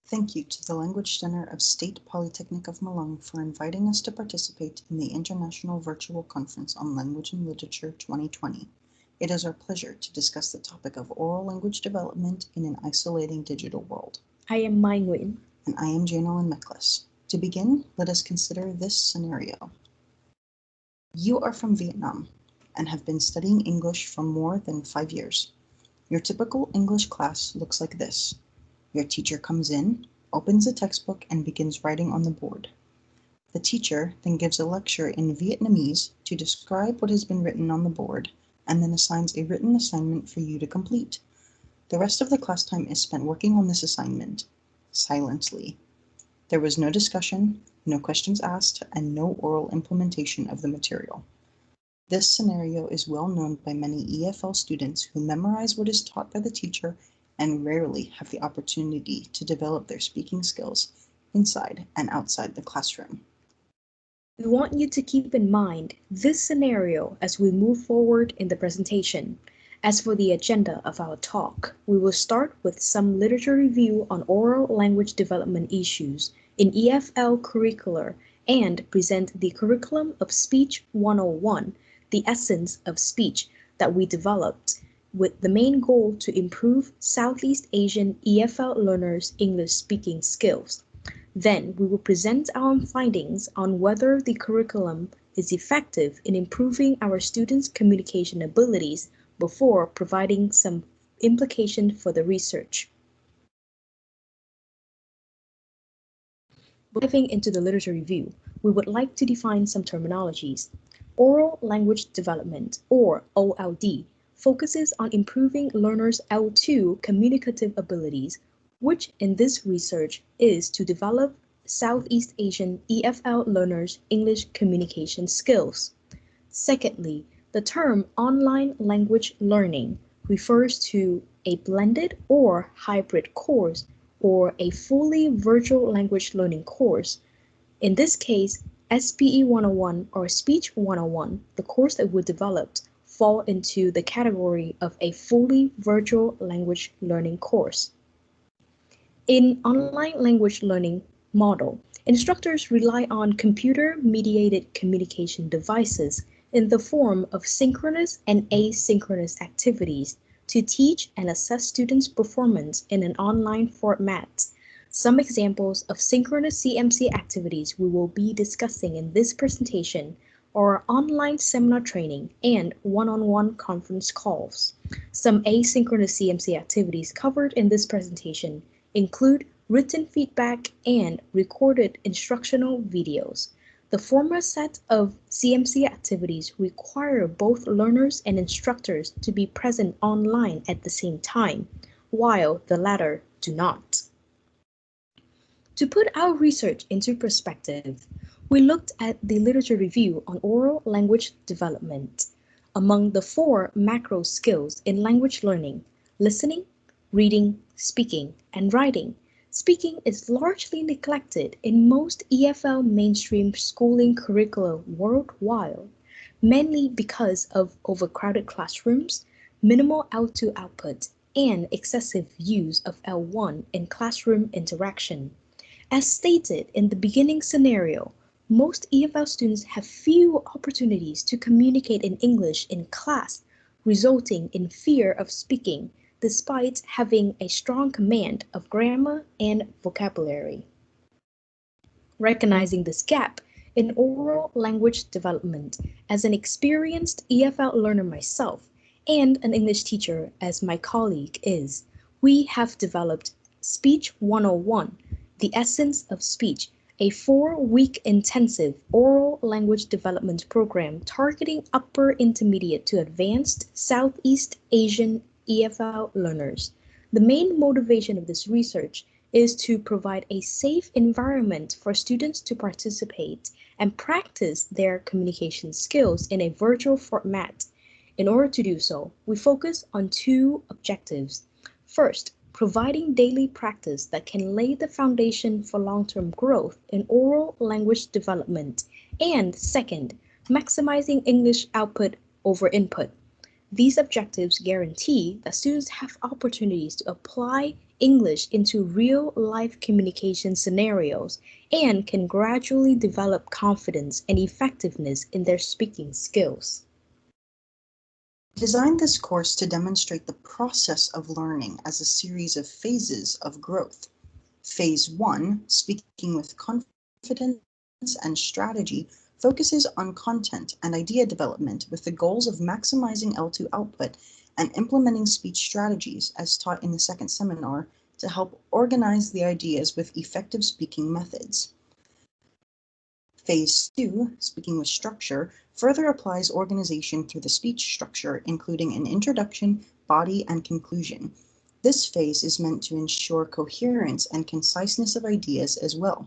Thank you to the Language Center of State Polytechnic of Malung for inviting us to participate in the International Virtual Conference on Language and Literature 2020. It is our pleasure to discuss the topic of oral language development in an isolating digital world. I am Mai Nguyen. And I am Jane Ellen Meklis. To begin, let us consider this scenario. You are from Vietnam and have been studying English for more than 5 years. Your typical English class looks like this. Your teacher comes in, opens a textbook, and begins writing on the board. The teacher then gives a lecture in Vietnamese to describe what has been written on the board, and then assigns a written assignment for you to complete. The rest of the class time is spent working on this assignment, silently. There was no discussion, no questions asked, and no oral implementation of the material. This scenario is well known by many EFL students who memorize what is taught by the teacher and rarely have the opportunity to develop their speaking skills inside and outside the classroom. We want you to keep in mind this scenario as we move forward in the presentation. As for the agenda of our talk, we will start with some literature review on oral language development issues in EFL curricula and present the curriculum of Speech 101, the essence of speech that we developed, with the main goal to improve Southeast Asian EFL learners' English speaking skills. Then we will present our findings on whether the curriculum is effective in improving our students' communication abilities before providing some implication for the research. Diving into the literature review, we would like to define some terminologies. Oral language development, or OLD, focuses on improving learners' L2 communicative abilities, which in this research is to develop Southeast Asian EFL learners' English communication skills. Secondly, the term online language learning refers to a blended or hybrid course or a fully virtual language learning course. In this case, SPE 101 or Speech 101, the course that we developed, fall into the category of a fully virtual language learning course. In online language learning model, instructors rely on computer-mediated communication devices in the form of synchronous and asynchronous activities to teach and assess students' performance in an online format. Some examples of synchronous CMC activities we will be discussing in this presentation are online seminar training and one-on-one conference calls. Some asynchronous CMC activities covered in this presentation include written feedback and recorded instructional videos. The former set of CMC activities require both learners and instructors to be present online at the same time, while the latter do not. To put our research into perspective, we looked at the literature review on oral language development. Among the 4 macro skills in language learning, listening, reading, speaking, and writing, speaking is largely neglected in most EFL mainstream schooling curricula worldwide, mainly because of overcrowded classrooms, minimal L2 output, and excessive use of L1 in classroom interaction. As stated in the beginning scenario, most EFL students have few opportunities to communicate in English in class, resulting in fear of speaking, despite having a strong command of grammar and vocabulary. Recognizing this gap in oral language development as an experienced EFL learner myself and an English teacher as my colleague is, we have developed Speech 101, the essence of speech, a 4-week intensive oral language development program targeting upper intermediate to advanced Southeast Asian EFL learners. The main motivation of this research is to provide a safe environment for students to participate and practice their communication skills in a virtual format. In order to do so, we focus on 2 objectives. First, providing daily practice that can lay the foundation for long-term growth in oral language development. And second, maximizing English output over input. These objectives guarantee that students have opportunities to apply English into real-life communication scenarios and can gradually develop confidence and effectiveness in their speaking skills. We designed this course to demonstrate the process of learning as a series of phases of growth. Phase 1, speaking with confidence and strategy, focuses on content and idea development with the goals of maximizing L2 output and implementing speech strategies as taught in the second seminar to help organize the ideas with effective speaking methods. Phase 2, speaking with structure, further applies organization through the speech structure, including an introduction, body, and conclusion. This phase is meant to ensure coherence and conciseness of ideas as well.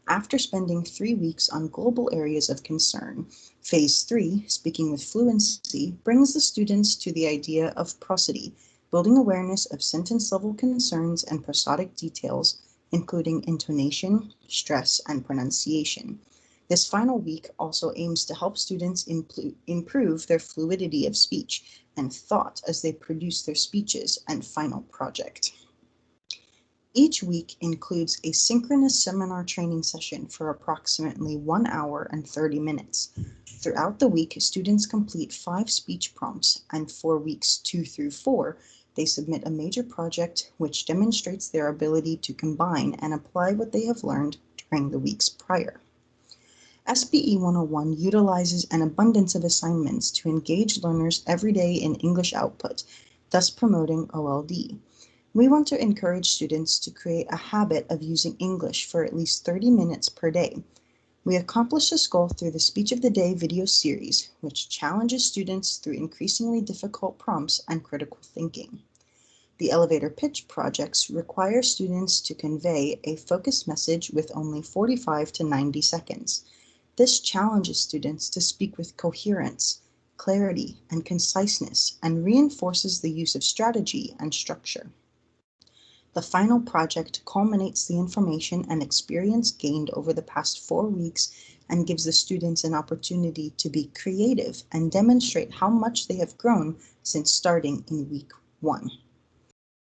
After spending 3 weeks on global areas of concern, Phase 3, speaking with fluency, brings the students to the idea of prosody, building awareness of sentence-level concerns and prosodic details, including intonation, stress, and pronunciation. This final week also aims to help students improve their fluidity of speech and thought as they produce their speeches and final project. Each week includes a synchronous seminar training session for approximately 1 hour and 30 minutes. Throughout the week, students complete 5 speech prompts, and for weeks 2 through 4, they submit a major project which demonstrates their ability to combine and apply what they have learned during the weeks prior. SPE 101 utilizes an abundance of assignments to engage learners every day in English output, thus promoting OLD. We want to encourage students to create a habit of using English for at least 30 minutes per day. We accomplish this goal through the Speech of the Day video series, which challenges students through increasingly difficult prompts and critical thinking. The elevator pitch projects require students to convey a focused message with only 45 to 90 seconds. This challenges students to speak with coherence, clarity, and conciseness, and reinforces the use of strategy and structure. The final project culminates the information and experience gained over the past 4 weeks and gives the students an opportunity to be creative and demonstrate how much they have grown since starting in week 1.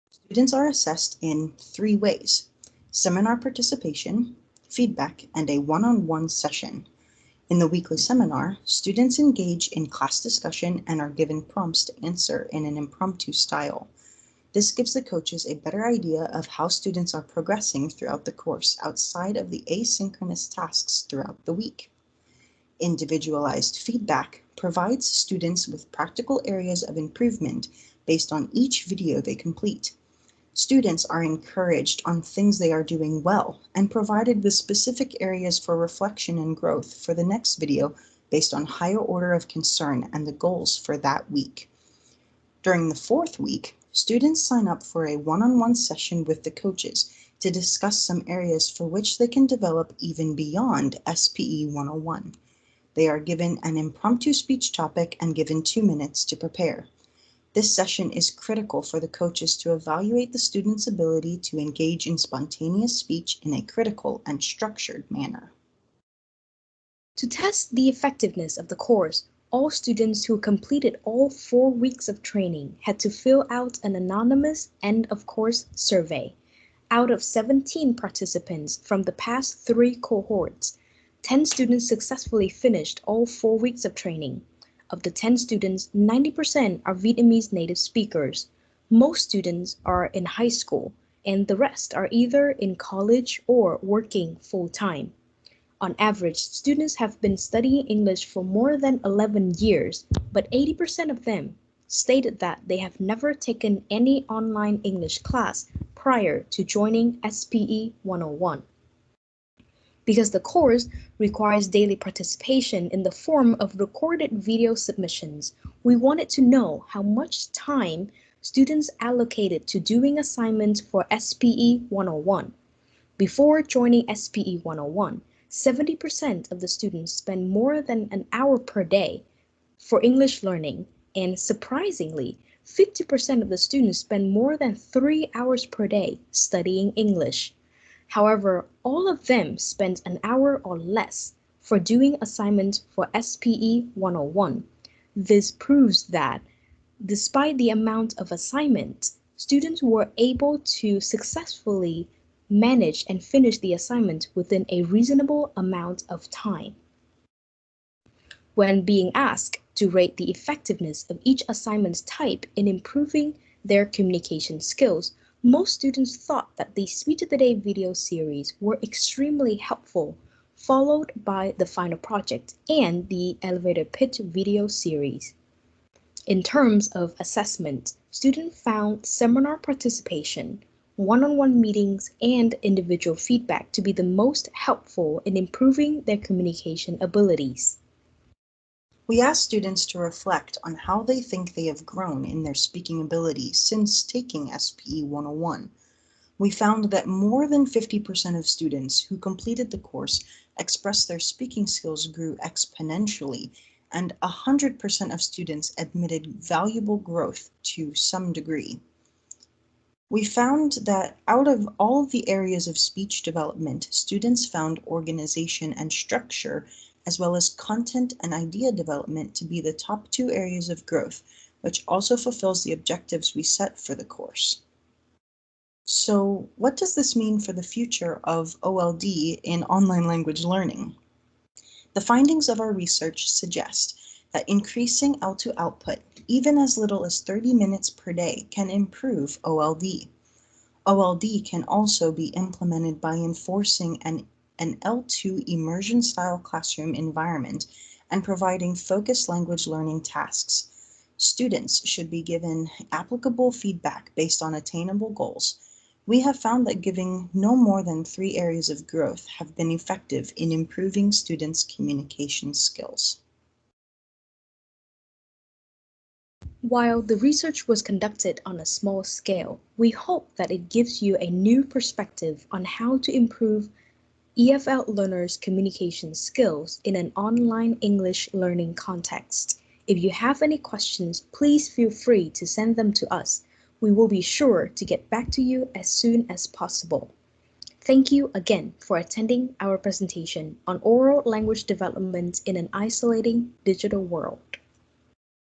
Students are assessed in 3 ways: seminar participation, feedback, and a one-on-one session. In the weekly seminar, students engage in class discussion and are given prompts to answer in an impromptu style. This gives the coaches a better idea of how students are progressing throughout the course outside of the asynchronous tasks throughout the week. Individualized feedback provides students with practical areas of improvement based on each video they complete. Students are encouraged on things they are doing well and provided with specific areas for reflection and growth for the next video based on higher order of concern and the goals for that week. During the 4th week, students sign up for a one-on-one session with the coaches to discuss some areas for which they can develop even beyond SPE 101. They are given an impromptu speech topic and given 2 minutes to prepare. This session is critical for the coaches to evaluate the students' ability to engage in spontaneous speech in a critical and structured manner. To test the effectiveness of the course, all students who completed all 4 weeks of training had to fill out an anonymous end-of-course survey. Out of 17 participants from the past 3 cohorts, 10 students successfully finished all 4 weeks of training. Of the 10 students, 90% are Vietnamese native speakers. Most students are in high school, and the rest are either in college or working full-time. On average, students have been studying English for more than 11 years, but 80% of them stated that they have never taken any online English class prior to joining SPE 101. Because the course requires daily participation in the form of recorded video submissions, we wanted to know how much time students allocated to doing assignments for SPE 101. Before joining SPE 101, 70% of the students spend more than an hour per day for English learning, and surprisingly, 50% of the students spend more than 3 hours per day studying English. However, all of them spend an hour or less for doing assignments for SPE 101. This proves that, despite the amount of assignments, students were able to successfully manage and finish the assignment within a reasonable amount of time. When being asked to rate the effectiveness of each assignment type in improving their communication skills, most students thought that the Speech of the Day video series were extremely helpful, followed by the final project and the elevator pitch video series. In terms of assessment, students found seminar participation, one-on-one meetings, and individual feedback to be the most helpful in improving their communication abilities. We asked students to reflect on how they think they have grown in their speaking abilities since taking SPE 101. We found that more than 50% of students who completed the course expressed their speaking skills grew exponentially, and 100% of students admitted valuable growth to some degree. We found that out of all of the areas of speech development, students found organization and structure, as well as content and idea development, to be the top 2 areas of growth, which also fulfills the objectives we set for the course. So, what does this mean for the future of OLD in online language learning? The findings of our research suggest that increasing L2 output, even as little as 30 minutes per day, can improve OLD. OLD can also be implemented by enforcing an L2 immersion-style classroom environment and providing focused language learning tasks. Students should be given applicable feedback based on attainable goals. We have found that giving no more than 3 areas of growth have been effective in improving students' communication skills. While the research was conducted on a small scale, we hope that it gives you a new perspective on how to improve EFL learners' communication skills in an online English learning context. If you have any questions, please feel free to send them to us. We will be sure to get back to you as soon as possible. Thank you again for attending our presentation on oral language development in an isolating digital world.